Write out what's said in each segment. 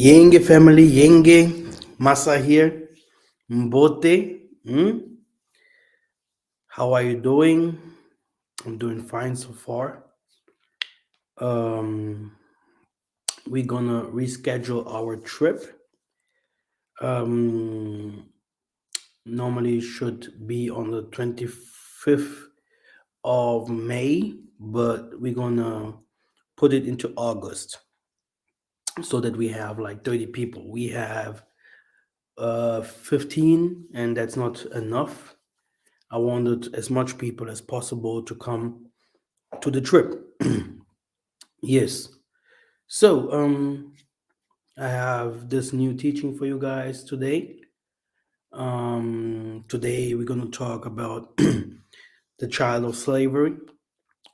Yenge family, Yenge, Masa here, Mbote. How are you doing? I'm doing fine so far. Um, we're gonna reschedule our trip. Um, Normally it should be on the 25th of May, but we're gonna put it into August so that we have like 30 people. We have 15, and that's not enough. I wanted as much people as possible to come to the trip. Yes. So, I have this new teaching for you guys today. Today we're going to talk about the child of slavery.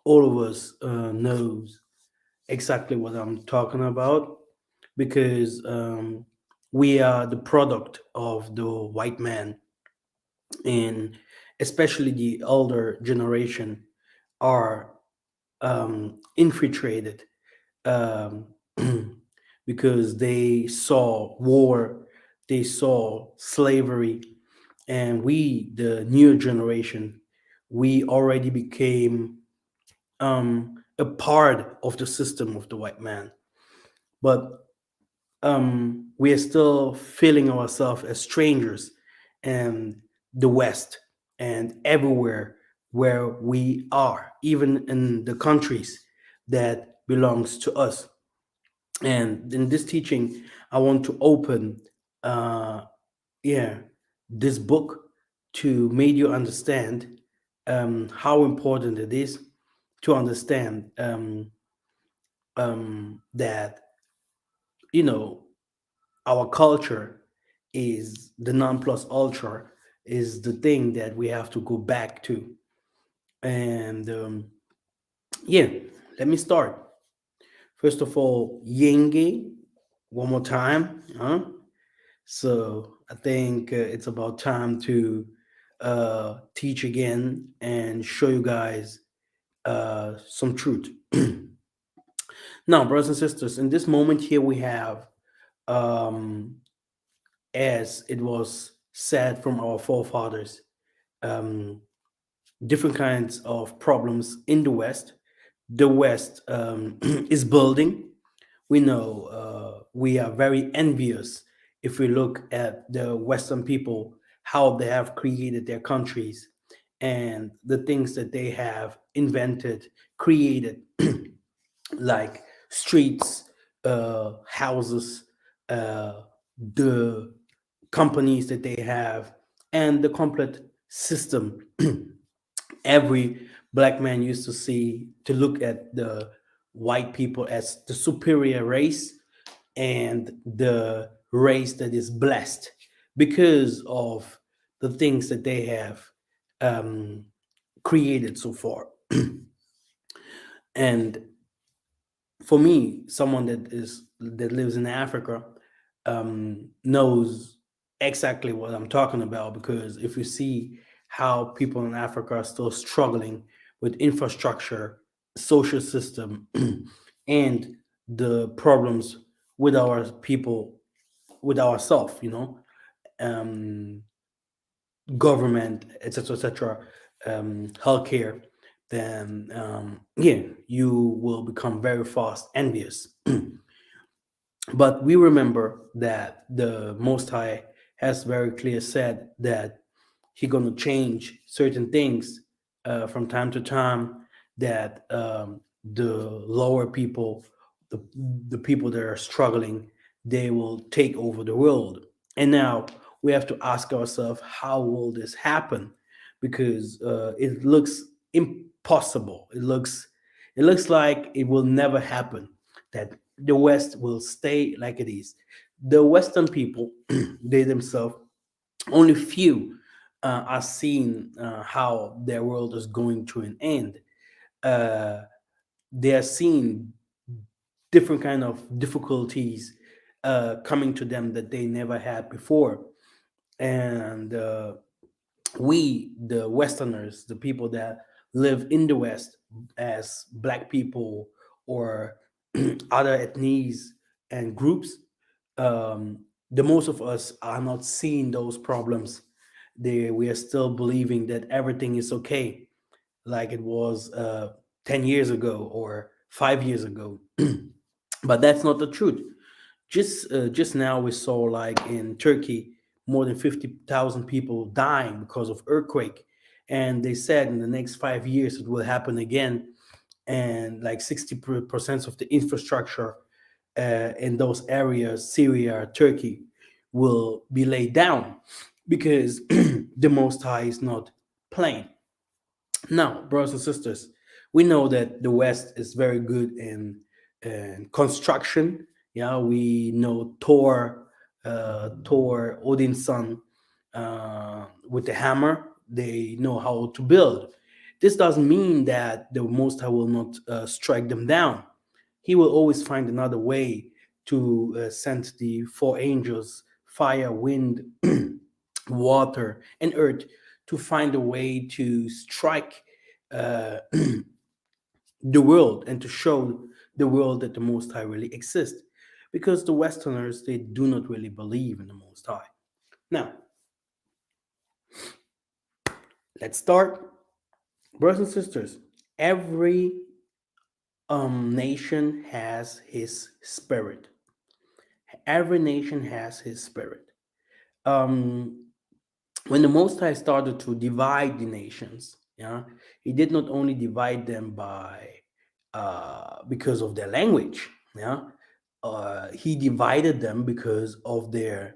All of us knows exactly what I'm talking about because we are the product of the white man, and especially the older generation are infiltrated um, because they saw war, they saw slavery, and we, the new generation, we already became a part of the system of the white man. But we are still feeling ourselves as strangers in the West and everywhere where we are, even in the countries that belongs to us. And in this teaching, I want to open, uh, yeah, this book to make you understand how important it is to understand that you know our culture is the non plus ultra, is the thing that we have to go back to. And yeah, let me start. First of all, Yenge, one more time. So I think it's about time to teach again and show you guys some truth. Now, brothers and sisters, in this moment here, we have, um, as it was said from our forefathers, um, different kinds of problems in the West. The West is building. We know we are very envious if we look at the Western people, how they have created their countries and the things that they have invented, created, like streets, houses, the companies that they have, and the complete system. Every black man used to see to look at the white people as the superior race and the race that is blessed because of the things that they have um, created so far. And for me, someone that lives in Africa knows exactly what I'm talking about, because if you see how people in Africa are still struggling with infrastructure, social system, and the problems with our people, with ourselves, um, government, etc., etc., healthcare, then yeah, you will become very fast envious. But we remember that the Most High has very clear said that He gonna change certain things from time to time. That the lower people, the the people that are struggling, they will take over the world. And now we have to ask ourselves, how will this happen? Because it looks impossible. It looks like it will never happen. That the West will stay like it is. The Western people, they themselves, only few are seeing how their world is going to an end. Uh, they are seeing different kind of difficulties coming to them that they never had before, and we, the Westerners, the people that live in the West as black people or other ethnies and groups, the most of us are not seeing those problems. We are still believing that everything is okay, like it was 10 years ago or 5 years ago. But that's not the truth. Just now we saw, like in Turkey, more than 50,000 people dying because of earthquake, and they said in the next 5 years it will happen again, and like 60% of the infrastructure in those areas, Syria, Turkey, will be laid down because the Most High is not playing. Now, brothers and sisters, we know that the West is very good in construction. Yeah, we know Thor, Odin's son, with the hammer. They know how to build. This doesn't mean that the Most High will not strike them down. He will always find another way to send the four angels, fire, wind, water, and earth, to find a way to strike uh, the world and to show the world that the Most High really exists. Because the Westerners, they do not really believe in the Most High. Now, let's start. Brothers and sisters, every nation has his spirit. Every nation has his spirit. Um, when the Most High started to divide the nations, yeah, he did not only divide them by because of their language, yeah, he divided them because of their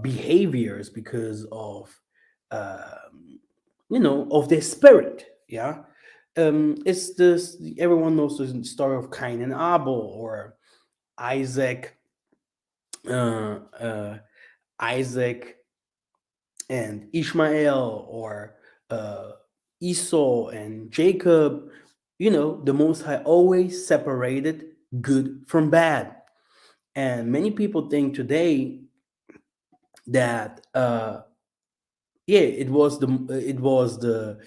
behaviors, because of of their spirit, yeah. It's this, everyone knows the story of Cain and Abel, or Isaac, uh, uh, Isaac and Ishmael, or uh, Esau and Jacob. The Most High always separated good from bad. And many people think today that yeah, it was the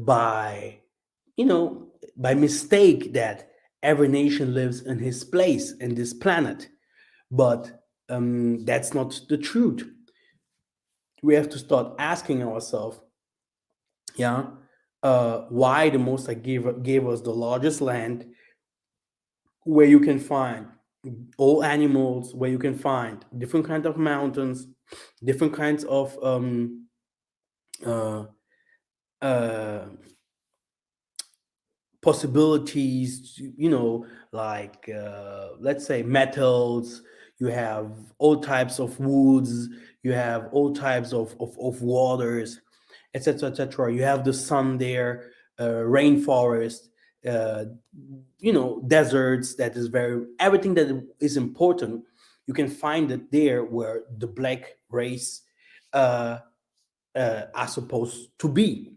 by by mistake that every nation lives in his place in this planet. But that's not the truth. We have to start asking ourselves, yeah, why the Most High gave us the largest land, where you can find all animals, where you can find different kinds of mountains, different kinds of uh, uh, possibilities, like let's say metals. You have all types of woods, you have all types of waters, etc., etc. You have the sun there, rainforest, uh, deserts. That is very everything that is important. You can find it there where the black race uh, are supposed to be.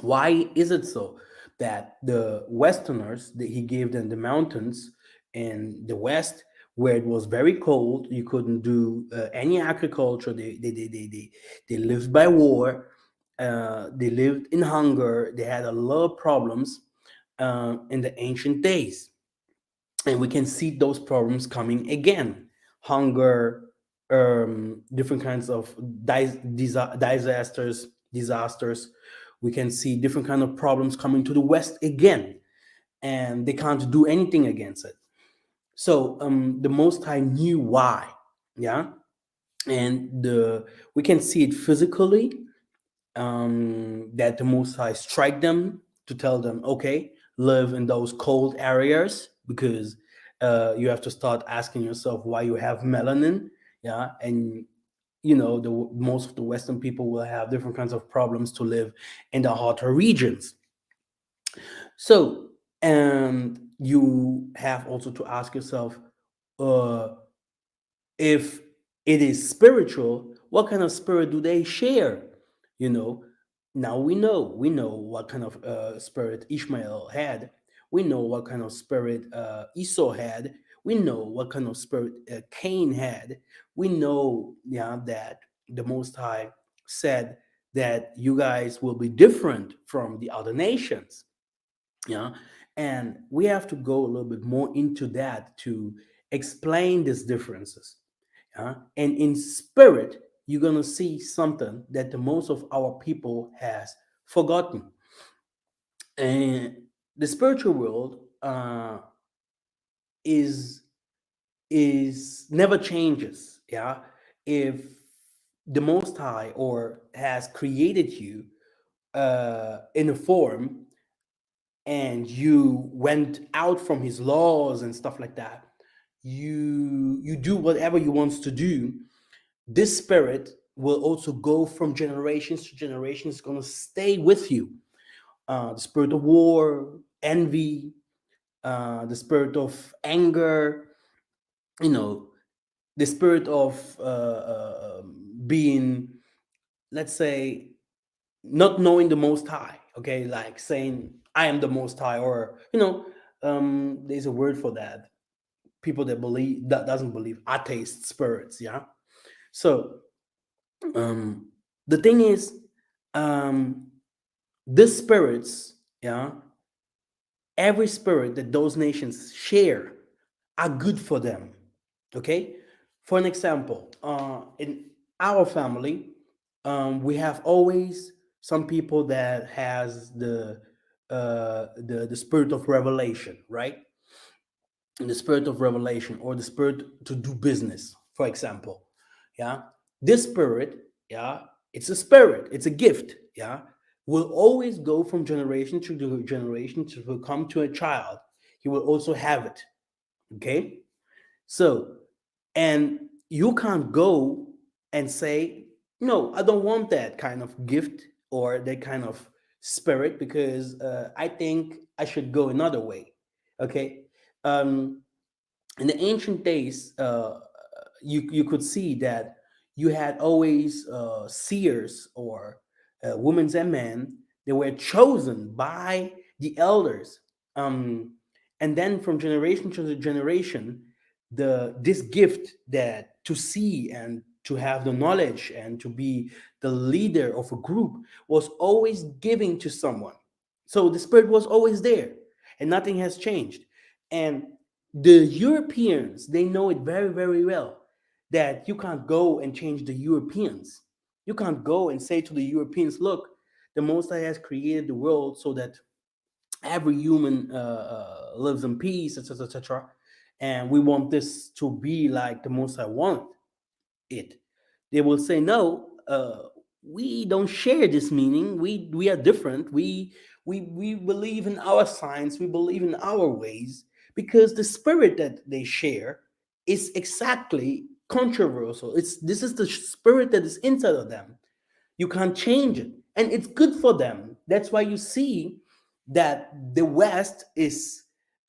Why is it so that the Westerners, that he gave them the mountains in the West, where it was very cold, you couldn't do any agriculture. They lived by war. They lived in hunger. They had a lot of problems in the ancient days, and we can see those problems coming again: hunger, different kinds of disasters. We can see different kind of problems coming to the West again, and they can't do anything against it. So the Most High knew why. Yeah. And we can see it physically, that the Most High strike them to tell them, okay, live in those cold areas, because you have to start asking yourself why you have melanin. Yeah. And the most of the Western people will have different kinds of problems to live in the hotter regions. So, and you have also to ask yourself, uh, if it is spiritual, what kind of spirit do they share? You know, now we know what kind of spirit Ishmael had. We know what kind of spirit Esau had. We know what kind of spirit Cain had. We know, yeah, that the Most High said that you guys will be different from the other nations. Yeah. And we have to go a little bit more into that to explain these differences. Yeah? And in spirit, you're going to see something that the most of our people has forgotten. And the spiritual world is never changes. Yeah, if the Most High or has created you in a form, and you went out from his laws and stuff like that, you do whatever you wants to do. This spirit will also go from generations to generations. It's going to stay with you. The spirit of war, envy, the spirit of anger, you know, the spirit of being, let's say, not knowing the Most High. Okay, like saying I am the Most High, or there's a word for that. People that believe, that doesn't believe, atheist spirits. Yeah. So um, the thing is, um, these spirits, yeah, every spirit that those nations share are good for them. Okay, for an example, in our family, we have always some people that has the spirit of revelation, right? And the spirit of revelation, or the spirit to do business, for example. Yeah, this spirit, yeah, it's a spirit, it's a gift. Yeah, will always go from generation to generation to come to a child. He will also have it. Okay, so, and you can't go and say, no, I don't want that kind of gift or that kind of spirit, because I think I should go another way. Okay. Um, in the ancient days, you could see that you had always seers, or women and men. They were chosen by the elders, um, and then from generation to generation, the this gift that to see and to have the knowledge and to be the leader of a group was always giving to someone. So the spirit was always there, and nothing has changed. And the Europeans, they know it very, very well, that you can't go and change the Europeans. You can't go and say to the Europeans, look, the Most High has created the world so that every human lives in peace, etc., etc., and we want this to be like the Most High want it. They will say, no, we don't share this meaning. We are different. We believe in our science. We believe in our ways, because the spirit that they share is exactly controversial. It's This is the spirit that is inside of them. You can't change it. And it's good for them. That's why you see that the West is,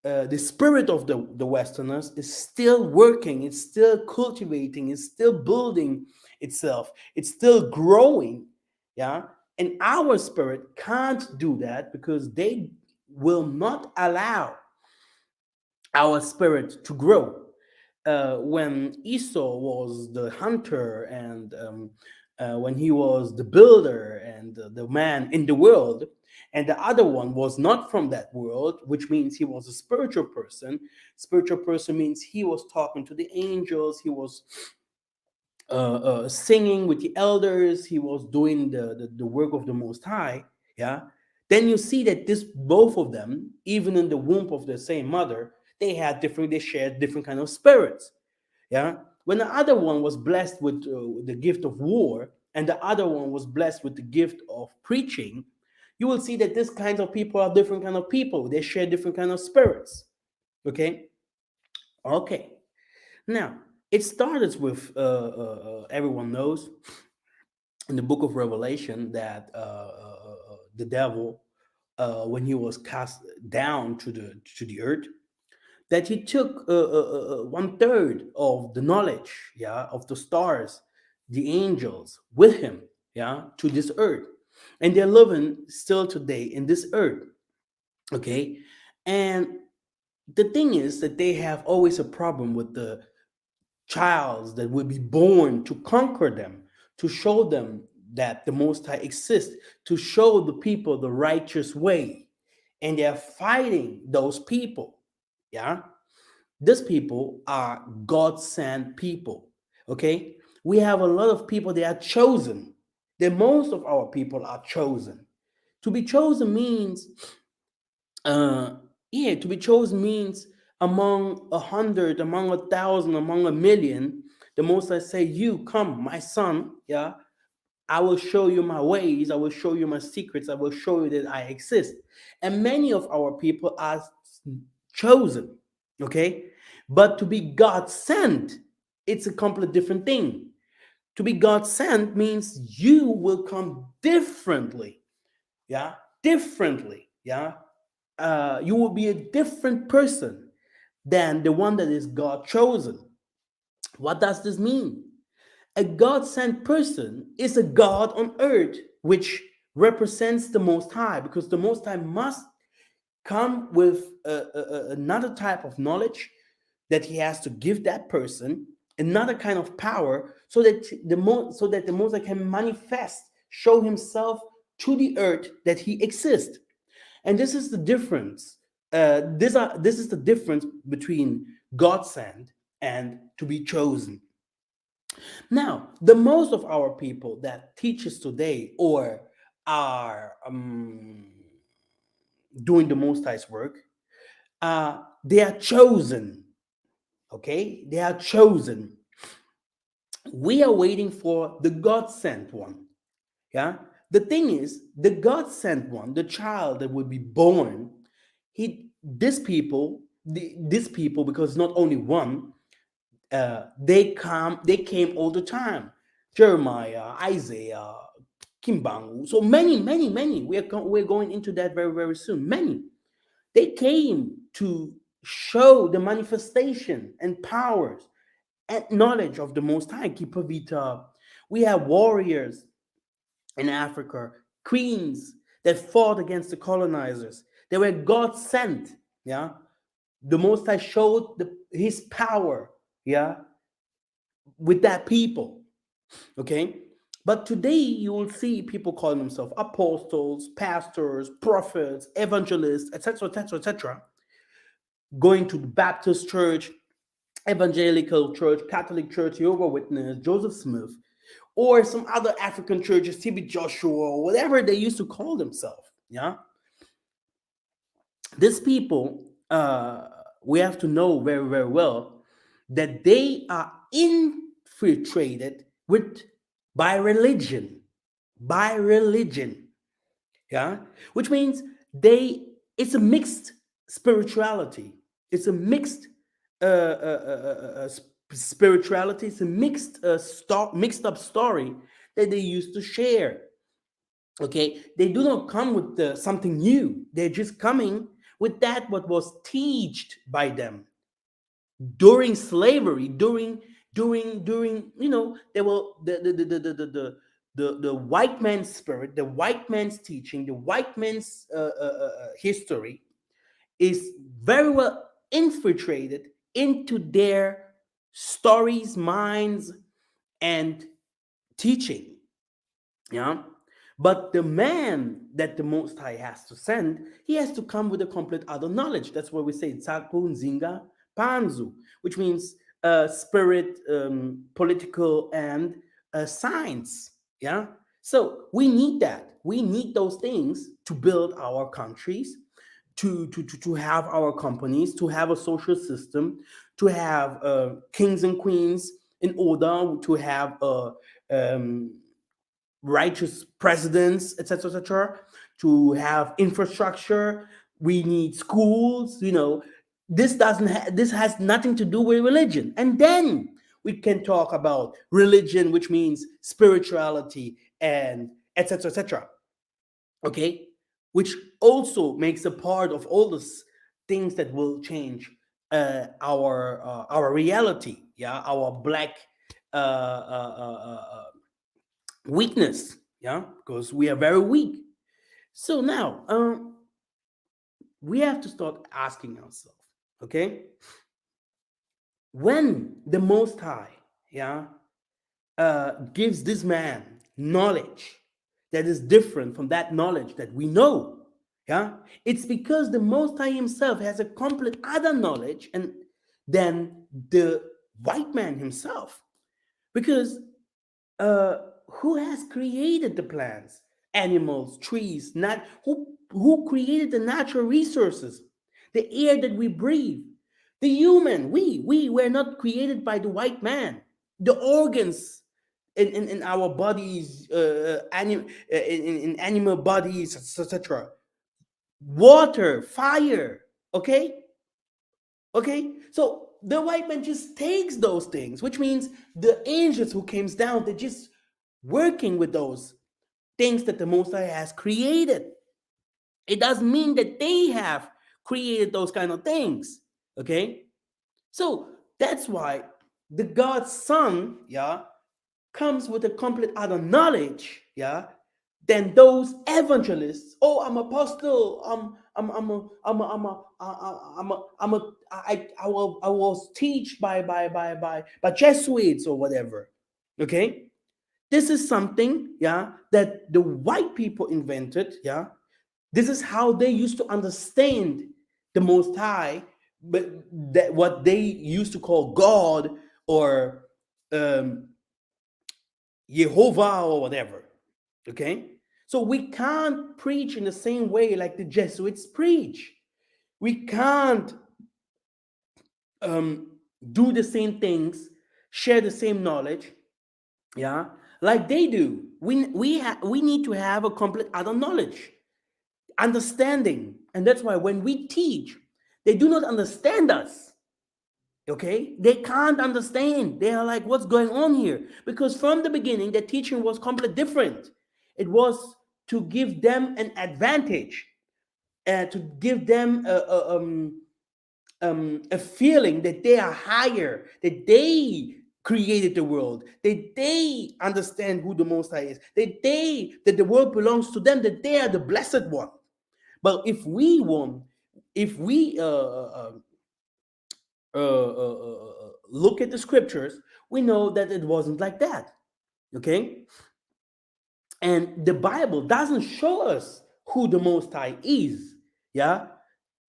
the spirit of the Westerners is still working, it's still cultivating, it's still building itself, it's still growing. Yeah. And our spirit can't do that, because they will not allow our spirit to grow. When Esau was the hunter, and when he was the builder and the man in the world, and the other one was not from that world, which means he was a spiritual person. Spiritual person means he was talking to the angels, he was singing with the elders, he was doing the work of the Most High. Yeah. Then you see that this both of them, even in the womb of the same mother, they shared different kind of spirits. Yeah. When the other one was blessed with the gift of war, and the other one was blessed with the gift of preaching, you will see that this kinds of people are different kind of people. They share different kind of spirits. Okay. Okay. Now, it started with everyone knows in the book of Revelation that the devil, when he was cast down to the earth, that he took 1/3 of the knowledge, yeah, of the stars, the angels, with him, yeah, to this earth, and they're living still today in this earth. Okay, and the thing is that they have always a problem with the childs that will be born to conquer them, to show them that the Most High exists, to show the people the righteous way. And they're fighting those people. Yeah. These people are God sent people. Okay, we have a lot of people, they are chosen. The most of our people are chosen. To be chosen means, uh, yeah, to be chosen means among 100, among 1,000, among 1,000,000. The most I say, you come, my son. Yeah, I will show you my ways. I will show you my secrets. I will show you that I exist. And many of our people are chosen. Okay, but to be God sent, it's a completely different thing. To be God sent means you will come differently. Yeah, differently. Yeah, you will be a different person than the one that is God chosen. What does this mean? A God sent person is a God on earth, which represents the Most High, because the Most High must come with another type of knowledge that he has to give that person, another kind of power, so that the Most High can manifest, show himself to the earth that he exists. And this is the difference. This is the difference between God sent and to be chosen. Now, the most of our people that teaches today or are doing the Most High's work, they are chosen. Okay, they are chosen. We are waiting for the God sent one. Yeah, the thing is, the God sent one, the child that will be born, this people, because not only one, they came all the time. Jeremiah, Isaiah, Kimbangu, so many. We're going into that very very soon. Many, they came to show the manifestation and powers and knowledge of the Most High. Kipavita. We have warriors in Africa, queens that fought against the colonizers. They were God sent. Yeah, the Most High showed His power. Yeah, with that people. Okay, but today you will see people calling themselves apostles, pastors, prophets, evangelists, etc., etc., etc., going to the Baptist church, evangelical church, Catholic church, Jehovah Witness, Joseph Smith, or some other African churches, TB Joshua, or whatever they used to call themselves. Yeah, these people, we have to know very very well that they are infiltrated with by religion, by religion. Yeah, which means they it's a mixed spirituality. It's a mixed spirituality. It's a mixed up story that they used to share. Okay, they do not come with something new. They're just coming with that what was taught by them during slavery, during they were the white man's spirit, the white man's teaching, the white man's history is very well infiltrated into their stories, minds, and teaching. Yeah. But the man that the Most High has to send, he has to come with a complete other knowledge. That's why we say Tsaku Nzinga Panzu, which means spirit, political, and science. Yeah. So we need that. We need those things to build our countries, to have our companies, to have a social system, to have kings and queens in order, to have um, righteous presidents, etc., etc., to have infrastructure. We need schools. This has nothing to do with religion. And then we can talk about religion, which means spirituality and etc., etc. Okay, which also makes a part of all those things that will change our reality. Yeah, our black weakness. Yeah, because we are very weak. So now we have to start asking ourselves, okay, when the Most High, yeah, gives this man knowledge that is different from that knowledge that we know. Yeah, it's because the Most High Himself has a complete other knowledge, and than the white man himself. Because uh, who has created the plants, animals, trees? Not who created the natural resources, the air that we breathe, the human. We were not created by the white man. The organs in our bodies, in animal bodies, etc. Water, fire. Okay, okay. So the white man just takes those things, which means the angels who came down, they just working with those things that the Most High has created. It doesn't mean that they have created those kind of things. Okay? So that's why the God's Son, yeah, comes with a complete other knowledge, yeah, than those evangelists. Oh, I'm apostle. I was teach by Jesuits or whatever. Okay, this is something, yeah, that the white people invented, yeah. This is how they used to understand the Most High, but that what they used to call God or um, Jehovah or whatever. Okay, so we can't preach in the same way like the Jesuits preach. We can't um, do the same things, share the same knowledge, yeah, like they do. We need to have a complete other knowledge, understanding, and that's why when we teach, they do not understand us. Okay, they can't understand. They are like, what's going on here? Because from the beginning the teaching was completely different. It was to give them an advantage, to give them a feeling that they are higher, that they created the world, that they understand who the Most High is, that the world belongs to them, that they are the blessed one. But if we look at the scriptures, we know that it wasn't like that. Okay, and the Bible doesn't show us who the Most High is. Yeah,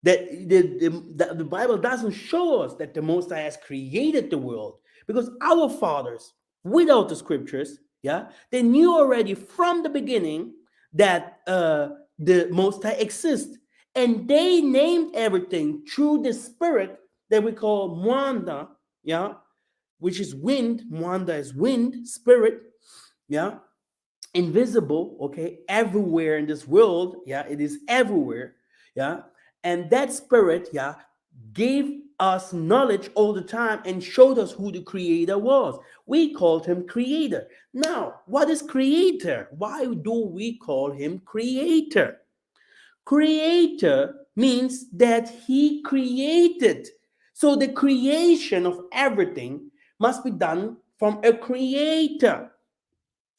that the Bible doesn't show us that the Most High has created the world, because our fathers, without the scriptures, yeah, they knew already from the beginning that the Most High exists, and they named everything through the spirit that we call Mwanda, yeah, which is wind. Mwanda is wind, spirit, yeah, invisible, okay, everywhere in this world, yeah, it is everywhere, yeah, and that spirit, yeah, gave us knowledge all the time and showed us who the creator was. We called him creator. Now, what is creator? Why do we call him creator? Creator means that he created. So the creation of everything must be done from a creator.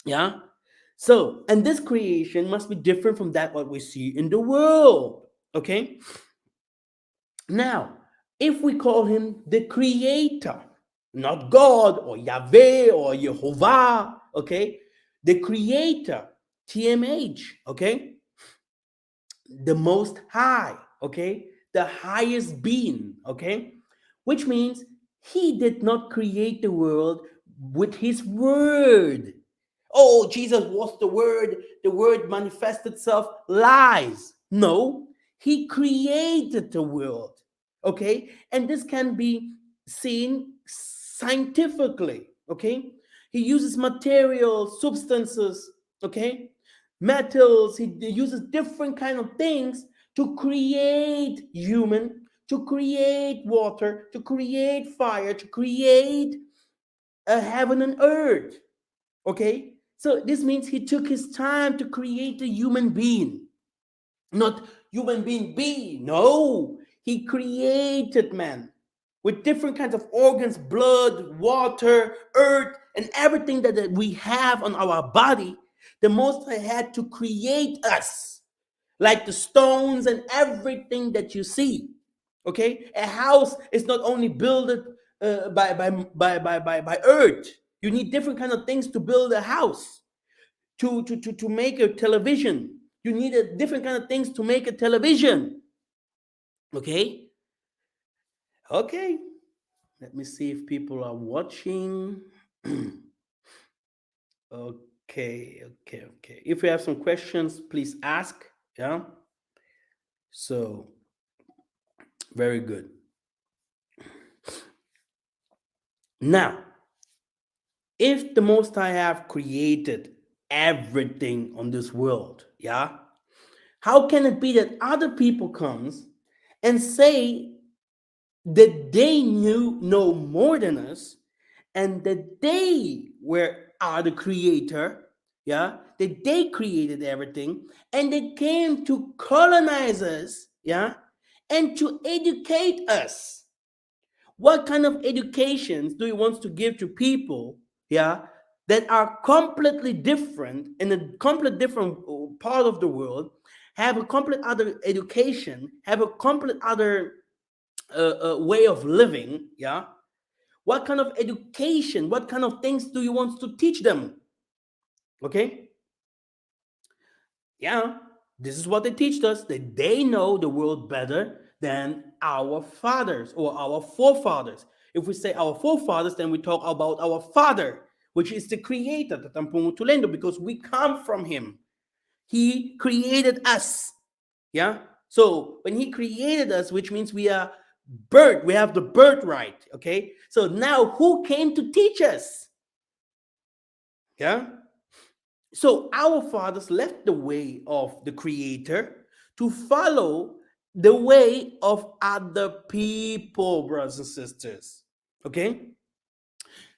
Yeah. So, and this creation must be different from that what we see in the world. Okay. Now, if we call him the creator, not God or Yahweh or Jehovah, okay, the creator, TMH, okay, the most high, okay, the highest being, okay, which means he did not create the world with his word. Oh, Jesus was the word manifested itself, lies. No, he created the world, okay, and this can be seen scientifically, okay. He uses materials, substances, okay, metals. He uses different kind of things to create human, to create water, to create fire, to create a heaven and earth. Okay, so this means he took his time to create a human being, not human being B. No, he created man with different kinds of organs, blood, water, earth, and everything that we have on our body. The Most High had to create us, like the stones and everything that you see. Okay, a house is not only built by earth. You need different kind of things to build a house, to make a television. You need a different kind of things to make a television. Okay, okay. Let me see if people are watching. Okay. If you have some questions, please ask. Yeah. So, very good. Now, if the Most High have created everything on this world, yeah, how can it be that other people comes and say that they know more than us, and that they are the creator, yeah, that they created everything, and they came to colonize us, yeah, and to educate us? What kind of educations do you want to give to people, yeah, that are completely different in a complete different part of the world, have a complete other education, have a complete other way of living, yeah? What kind of education, what kind of things do you want to teach them? Okay? Yeah, this is what they teach us, that they know the world better than our fathers or our forefathers. If we say our forefathers, then we talk about our father, which is the creator, Tatampungu Tulendo, because we come from him. He created us. Yeah. So when he created us, which means we are birth, we have the birthright. Okay. So now who came to teach us? Yeah. So our fathers left the way of the creator to follow the way of other people, brothers and sisters. Okay.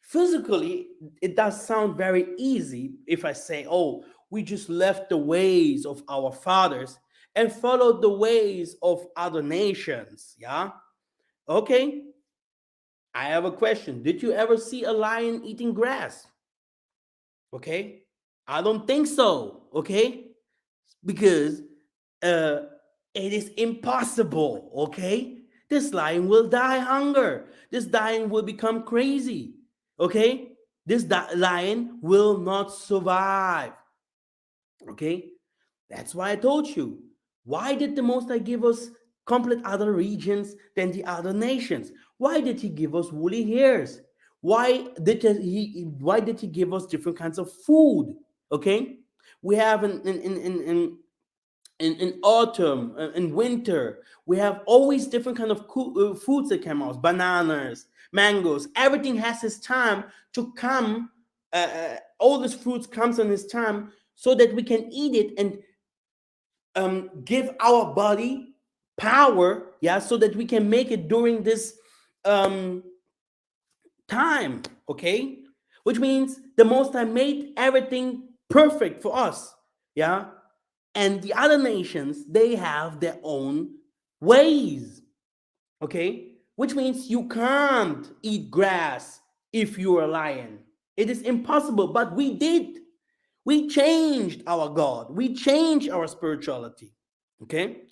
Physically, it does sound very easy if I say, oh, we just left the ways of our fathers and followed the ways of other nations. Yeah. Okay. I have a question. Did you ever see a lion eating grass? Okay. I don't think so. Okay. Because uh, it is impossible. Okay. This lion will die hunger. This lion will become crazy. Okay. This lion will not survive. Okay. That's why I told you. Why did the Most High give us complete other regions than the other nations? Why did He give us woolly hairs? Why did He give us different kinds of food? Okay, we have in autumn, in winter, we have always different kind of foods that come out: bananas, mangoes. Everything has its time to come. All these fruits comes on its time so that we can eat it and give our body power, yeah, so that we can make it during this um, time, okay? Which means the Most High made everything perfect for us, yeah? And the other nations, they have their own ways, okay? Which means you can't eat grass if you're a lion. It is impossible, but we did. We changed our God. We changed our spirituality. Okay?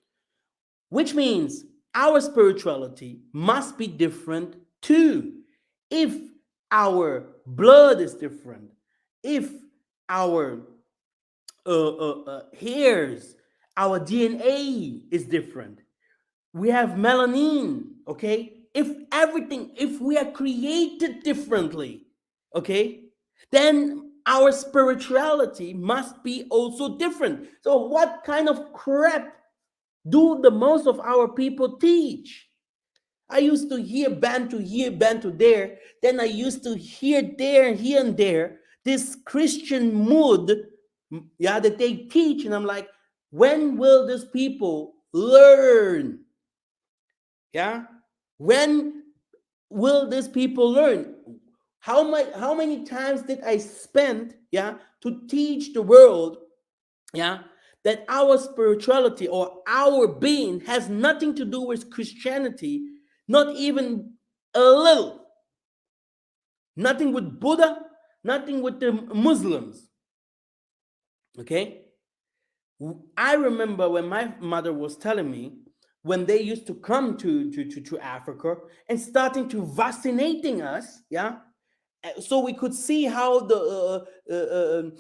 Which means our spirituality must be different too. If our blood is different, if our hairs, our DNA is different, we have melanin, okay? If we are created differently, okay, then our spirituality must be also different. So what kind of crap do the most of our people teach? I used to hear Bantu here, Bantu there. Then I used to hear there and here and there this Christian mood, yeah, that they teach. And I'm like, when will these people learn? Yeah? When will these people learn? How many times did I spend, yeah, to teach the world, yeah, that our spirituality or our being has nothing to do with Christianity, not even a little. Nothing with Buddha, nothing with the Muslims. Okay? I remember when my mother was telling me when they used to come to Africa and starting to vaccinating us, yeah, so we could see how the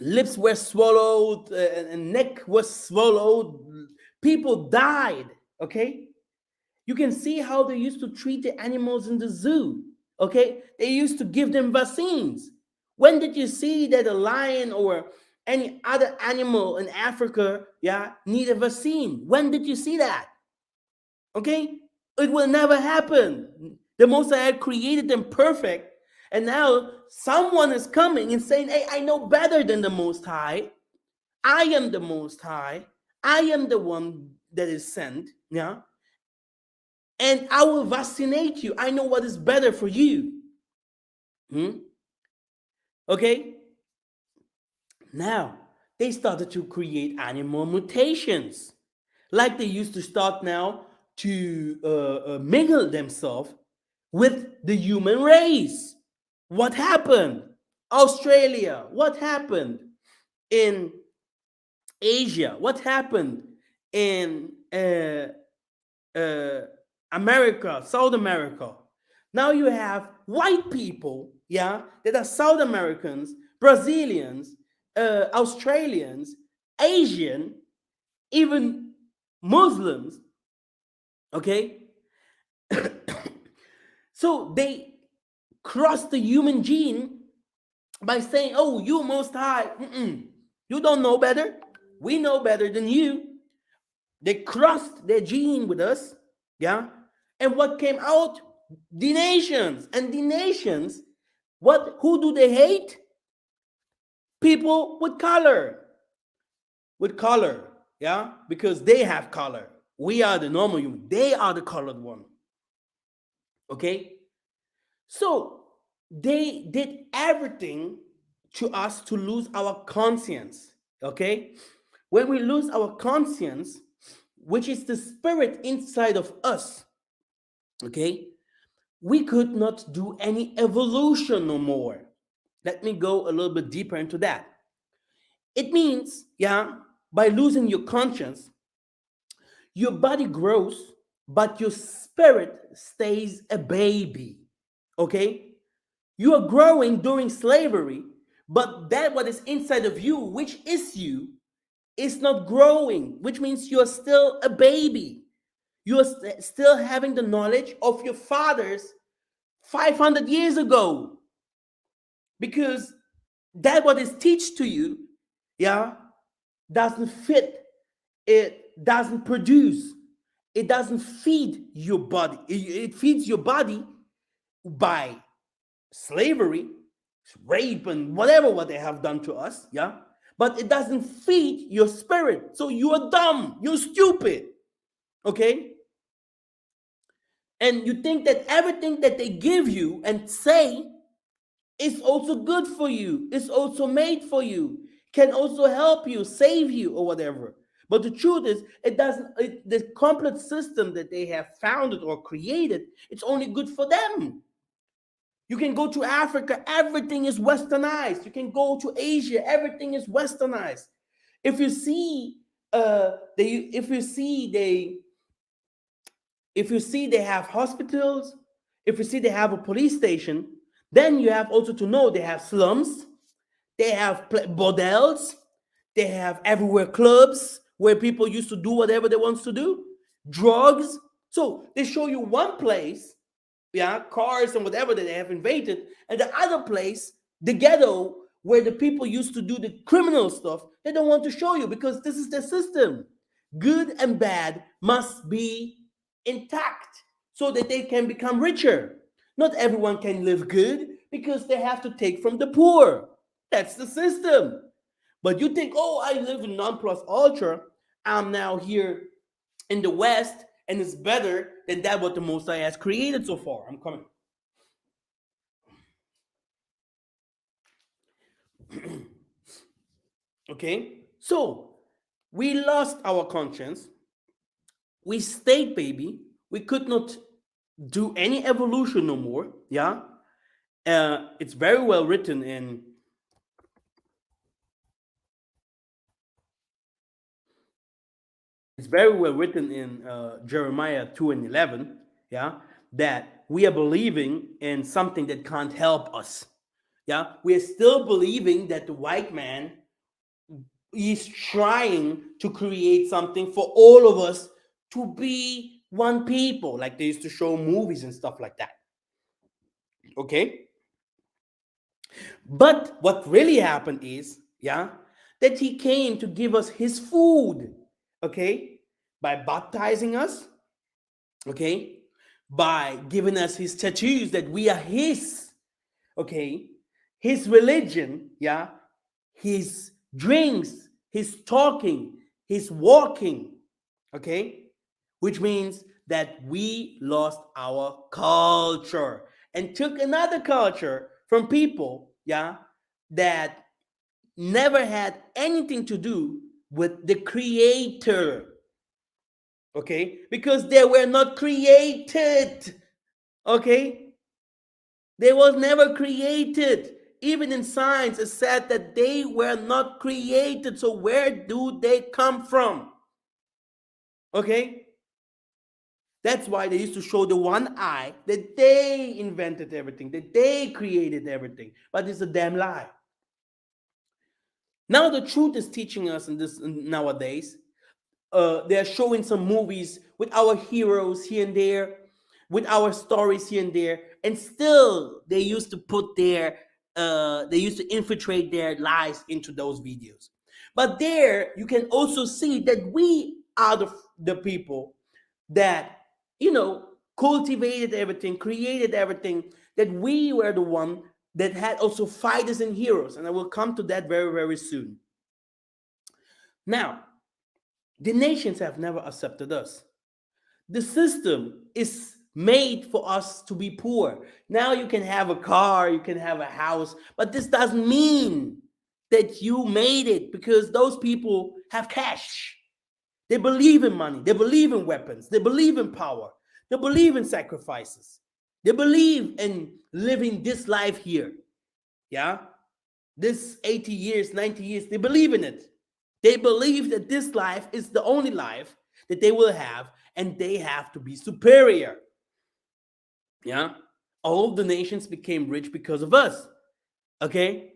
lips were swallowed and neck was swallowed. People died. Okay, You can see how they used to treat the animals in the zoo. Okay, they used to give them vaccines. When did you see that a lion or any other animal in Africa, yeah, need a vaccine? When did you see that? Okay, it will never happen. The Most High created them perfect, and now someone is coming and saying, "Hey, I know better than the Most High. I am the Most High. I am the one that is sent. Yeah, and I will vaccinate you. I know what is better for you." Hmm? Okay, now they started to create animal mutations, like they used to start now to mingle themselves with the human race. What happened? Australia. What happened in Asia? What happened in uh, America, South America? Now you have white people, yeah, that are South Americans, Brazilians, Australians, Asian, even Muslims, okay? So they cross the human gene by saying, "Oh, you Most High, you don't know better. We know better than you." They crossed their gene with us, yeah. And what came out? The nations. And the nations, what? Who do they hate? People with color, yeah, because they have color. We are the normal human. They are the colored one. Okay, so they did everything to us to lose our conscience. Okay, when we lose our conscience, which is the spirit inside of us, okay, we could not do any evolution no more. Let me go a little bit deeper into that. It means, yeah, by losing your conscience, your body grows, but your spirit stays a baby. Okay? You are growing during slavery, but that what is inside of you, which is you, is not growing, which means you're still a baby. You're still having the knowledge of your fathers 500 years ago, because that what is teach to you, yeah, doesn't fit. It doesn't produce. It doesn't feed your body. It feeds your body by slavery, rape, and whatever what they have done to us, yeah. But it doesn't feed your spirit. So you are dumb. You're stupid. Okay. And you think that everything that they give you and say is also good for you, it's also made for you, can also help you, save you, or whatever. But the truth is, it doesn't, the complete system that they have founded or created, it's only good for them. You can go to Africa, everything is westernized. You can go to Asia, everything is westernized. If you see, if you see they have hospitals, if you see they have a police station, then you have also to know they have slums, they have bordels, they have everywhere clubs where people used to do whatever they want to do, drugs. So they show you one place, yeah, cars and whatever that they have invaded, and the other place, the ghetto, where the people used to do the criminal stuff, they don't want to show you because this is their system. Good and bad must be intact so that they can become richer. Not everyone can live good because they have to take from the poor. That's the system. But you think, "Oh, I live in non plus ultra. I'm now here in the West, and it's better than that what the Most High has created so far." I'm coming. Okay? So, we lost our conscience. We stayed baby. We could not do any evolution no more. Yeah? It's very well written in Jeremiah 2 and 11, yeah, that we are believing in something that can't help us. Yeah, we are still believing that the white man is trying to create something for all of us to be one people, like they used to show movies and stuff like that. Okay? But what really happened is, yeah, that he came to give us his food, okay, by baptizing us, okay, by giving us his tattoos that we are his, okay, his religion, yeah, his drinks, his talking, his walking, okay, which means that we lost our culture and took another culture from people, yeah, that never had anything to do with the creator, okay, because they were not created, okay, they was never created. Even in science it said that they were not created, so where do they come from? Okay, that's why they used to show the one eye that they invented everything, that they created everything, but it's a damn lie. Now the truth is teaching us in this nowadays. They're showing some movies with our heroes here and there, with our stories here and there, and still they used to put their, they used to infiltrate their lies into those videos. But there you can also see that we are the people that, you know, cultivated everything, created everything, that we were the one that had also fighters and heroes, and I will come to that very, very soon. Now, the nations have never accepted us. The system is made for us to be poor. Now you can have a car, you can have a house, but this doesn't mean that you made it, because those people have cash. They believe in money, they believe in weapons, they believe in power, they believe in sacrifices, they believe in living this life here. Yeah? This 80 years, 90 years, they believe in it. They believe that this life is the only life that they will have, and they have to be superior. Yeah? All of the nations became rich because of us. Okay?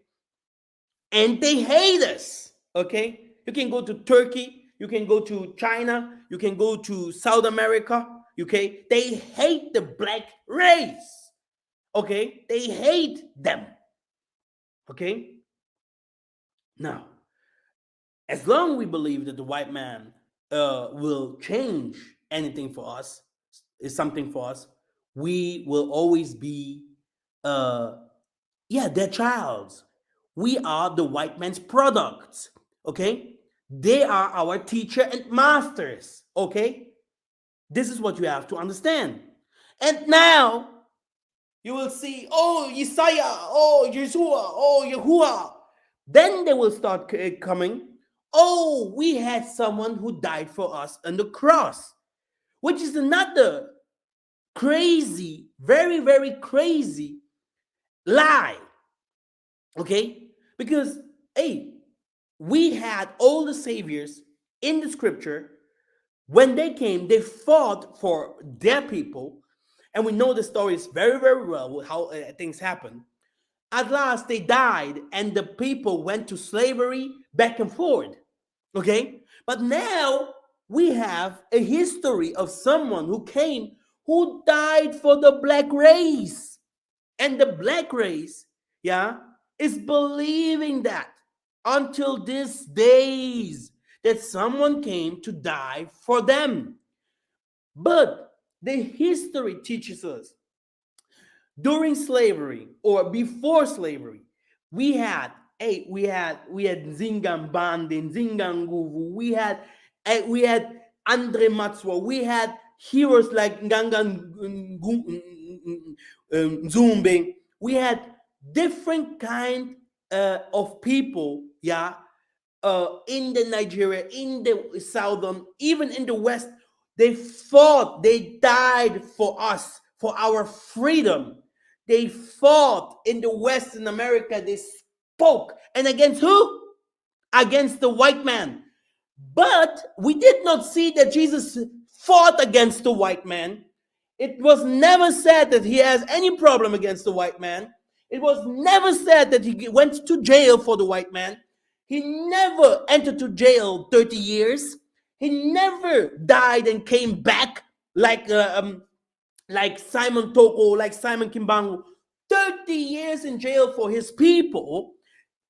And they hate us. Okay? You can go to Turkey, you can go to China, you can go to South America. Okay? They hate the black race. Okay? They hate them. Okay? Now, as long as we believe that the white man will change anything for us, is something for us, we will always be, uh, yeah, their childs. We are the white man's products. Okay, they are our teacher and masters. Okay, this is what you have to understand. And now you will see, oh, Yesaiah, oh, Yeshua, oh, Yahuwah. Then they will start coming. Oh, we had someone who died for us on the cross, which is another crazy, very, very crazy lie. Okay? Because, hey, we had all the saviors in the scripture. When they came, they fought for their people. And we know the stories very, very well, how things happen. At last, they died, and the people went to slavery back and forth. Okay? But now we have a history of someone who came, who died for the black race. And the black race, yeah, is believing that until these days that someone came to die for them. But the history teaches us during slavery or before slavery, we had we had Zingambande, Zinganguvu, we had Andre Matswa, we had heroes like Ngangan Zumbe, we had different kind of people, yeah, in the Nigeria, in the southern, even in the west. They fought, they died for us, for our freedom. They fought in the Western America. They spoke. And against who? Against the white man. But we did not see that Jesus fought against the white man. It was never said that he has any problem against the white man. It was never said that he went to jail for the white man. He never entered to jail 30 years. He never died and came back. like Simon Toko, like Simon Kimbangu, 30 years in jail for his people.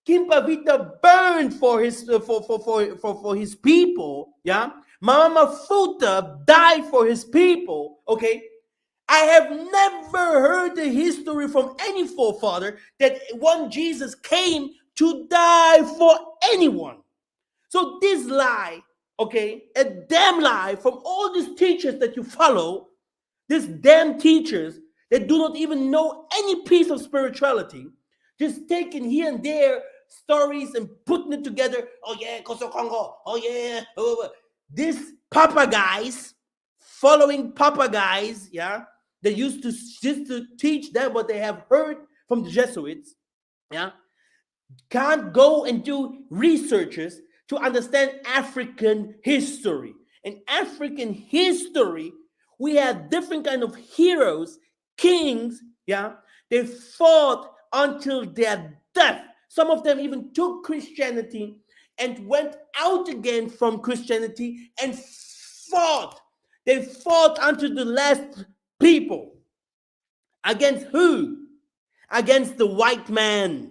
Kimpavita burned for his for his people. Yeah, Mama Futa died for his people. Okay, I have never heard the history from any forefather that one Jesus came to die for anyone. So this lie, okay, a damn lie from all these teachers that you follow, these damn teachers that do not even know any piece of spirituality, just taking here and there stories and putting it together. Oh yeah, Koso Congo. Oh yeah. These Papa guys, following Papa guys, yeah, they used to just to teach them what they have heard from the Jesuits, yeah, can't go and do researches to understand African history. In African history, we have different kind of heroes, kings, yeah. They fought until their death. Some of them even took Christianity and went out again from Christianity and fought. They fought until the last people. Against who? Against the white man.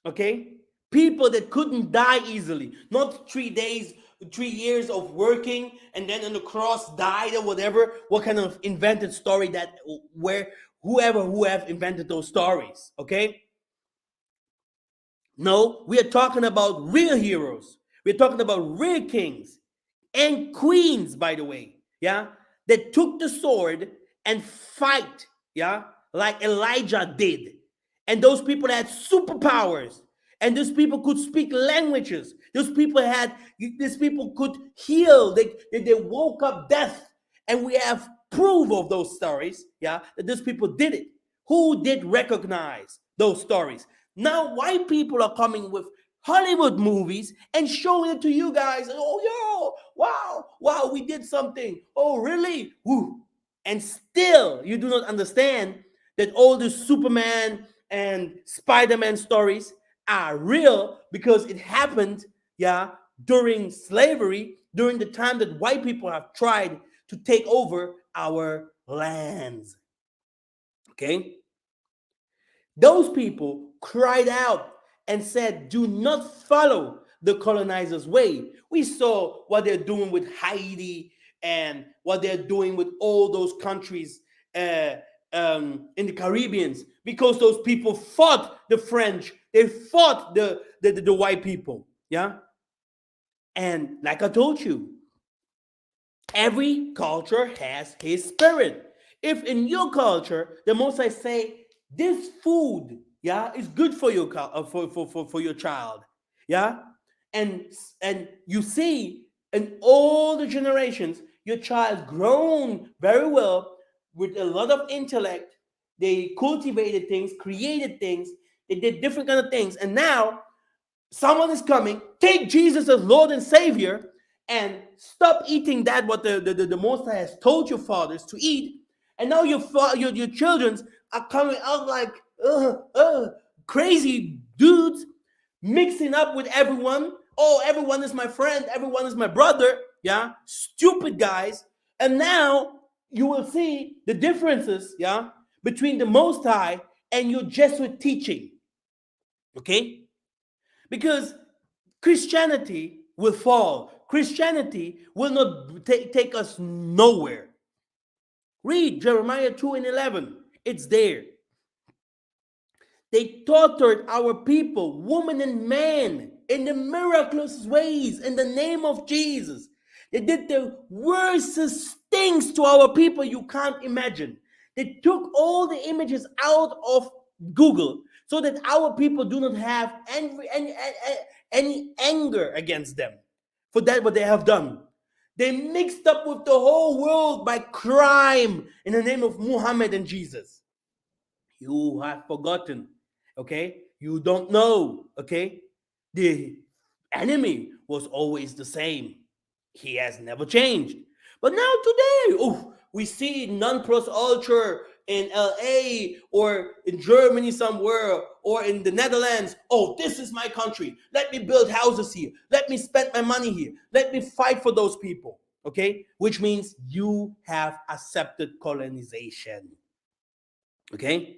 Okay, people that couldn't die easily, not 3 days, 3 years of working and then on the cross died or whatever. What kind of invented story that, where whoever who have invented those stories? Okay, no, we are talking about real heroes. We're talking about real kings and queens, by the way, yeah, that took the sword and fight, yeah, like Elijah did. And those people had superpowers. And those people could speak languages. These people could heal. They woke up death. And we have proof of those stories, yeah, that these people did it. Who did recognize those stories? Now, white people are coming with Hollywood movies and showing it to you guys. Oh, yo, wow, wow, we did something. Oh, really? Woo. And still, you do not understand that all the Superman and Spider-Man stories are real because it happened, yeah, during slavery, during the time that white people have tried to take over our lands. Okay? Those people cried out and said, do not follow the colonizers' way. We saw what they're doing with Haiti and what they're doing with all those countries uh, in the Caribbeans because those people fought the French, they fought the white people. Yeah. And like I told you, every culture has his spirit. If in your culture, the most I say, this food, yeah, is good for your for your child, yeah, and and you see in all the generations, your child grown very well with a lot of intellect. They cultivated things, created things, they did different kind of things, and now someone is coming, take Jesus as Lord and Savior, and stop eating that what the Most High has told your fathers to eat, and now your children are coming out like crazy dudes, mixing up with everyone. Oh, everyone is my friend, everyone is my brother. Yeah, stupid guys. And now you will see the differences, yeah, between the Most High and your Jesuit teaching. Okay, because Christianity will fall. Christianity will not take us nowhere. Read Jeremiah 2 and 11. It's there. They tortured our people, woman and man, in the miraculous ways in the name of Jesus. They did the worstest things to our people you can't imagine. They took all the images out of Google so that our people do not have any anger against them for that what they have done. They mixed up with the whole world by crime in the name of Muhammad and Jesus. You have forgotten, okay? You don't know, okay? The enemy was always the same. He has never changed. But now today, oh, we see non-plus ultra in LA or in Germany somewhere or in the Netherlands. Oh, this is my country. Let me build houses here. Let me spend my money here. Let me fight for those people. Okay, which means you have accepted colonization. Okay,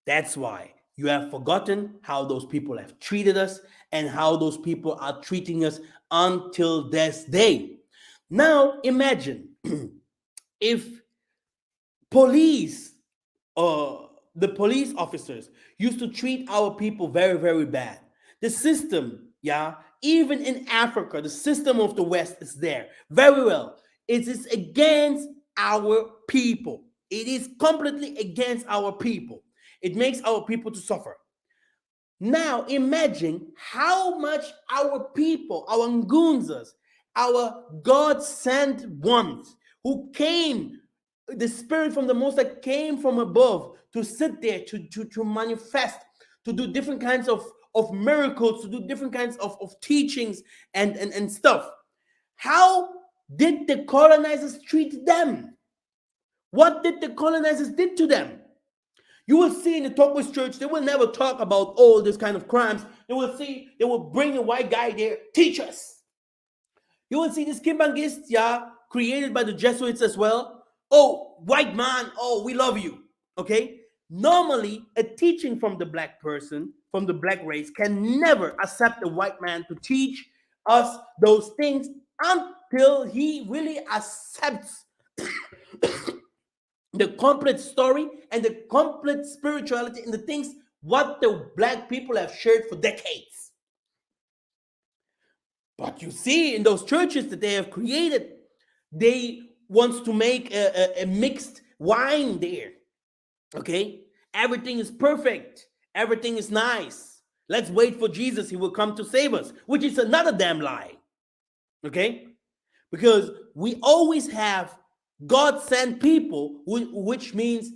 that's why you have forgotten how those people have treated us and how those people are treating us until this day. Now imagine if police the police officers used to treat our people very, very bad. The system, yeah, even in Africa, the system of the West is there very well. It is against our people. It is completely against our people. It makes our people to suffer. Now imagine how much our people, our Ngunzas, our God sent ones who came, the spirit from the Most High came from above to sit there, to manifest, to do different kinds of miracles, to do different kinds of teachings and stuff. How did the colonizers treat them? What did the colonizers did to them? You will see in the Tokwas church, they will never talk about all this kind of crimes. They will see, they will bring a white guy there, teach us. You will see this Kimbangist, yeah, created by the Jesuits as well. Oh, white man, oh, we love you. Okay? Normally, a teaching from the black person, from the black race, can never accept a white man to teach us those things until he really accepts the complete story and the complete spirituality and the things what the black people have shared for decades. But you see in those churches that they have created, they wants to make a mixed wine there. Okay? Everything is perfect. Everything is nice. Let's wait for Jesus. He will come to save us, which is another damn lie. Okay? Because we always have God sent people, which means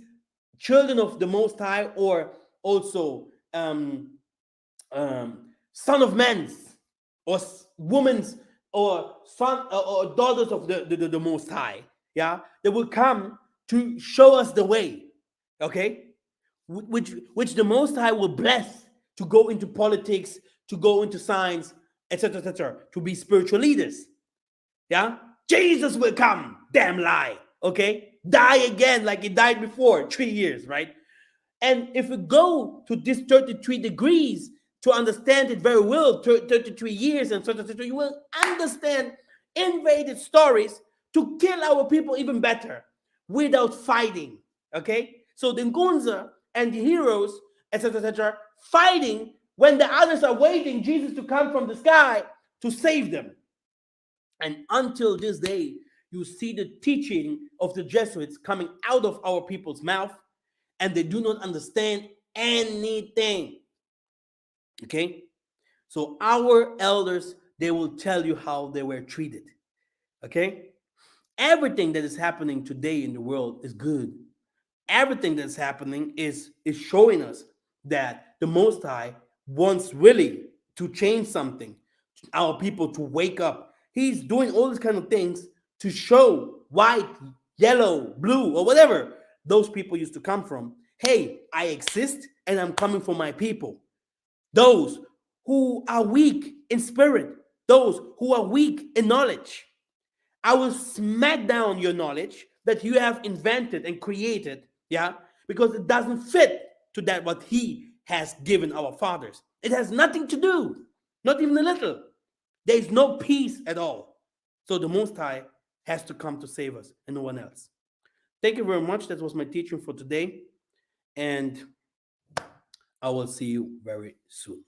children of the Most High, or also son of men's, or women's, or son or daughters of the Most High. Yeah, they will come to show us the way. Okay, which the Most High will bless to go into politics, to go into science, etc., etc., to be spiritual leaders. Yeah, Jesus will come. Damn lie. Okay, die again like he died before 3 years, right? And if we go to this 33 degrees to understand it very well, 33 years and so, you will understand invaded stories to kill our people even better without fighting. Okay? So the Ngunza and the heroes, etc., etc., fighting when the others are waiting Jesus to come from the sky to save them. And until this day, you see the teaching of the Jesuits coming out of our people's mouth, and they do not understand anything. Okay? So our elders, they will tell you how they were treated. Okay? Everything that is happening today in the world is good. Everything that's happening is showing us that the Most High wants really to change something, our people to wake up. He's doing all these kind of things to show white, yellow, blue, or whatever those people used to come from. Hey, I exist and I'm coming for my people. Those who are weak in spirit, those who are weak in knowledge. I will smack down your knowledge that you have invented and created, yeah, because it doesn't fit to that what he has given our fathers. It has nothing to do, not even a little. There is no peace at all. So the Most High has to come to save us and no one else. Thank you very much. That was my teaching for today. And I will see you very soon.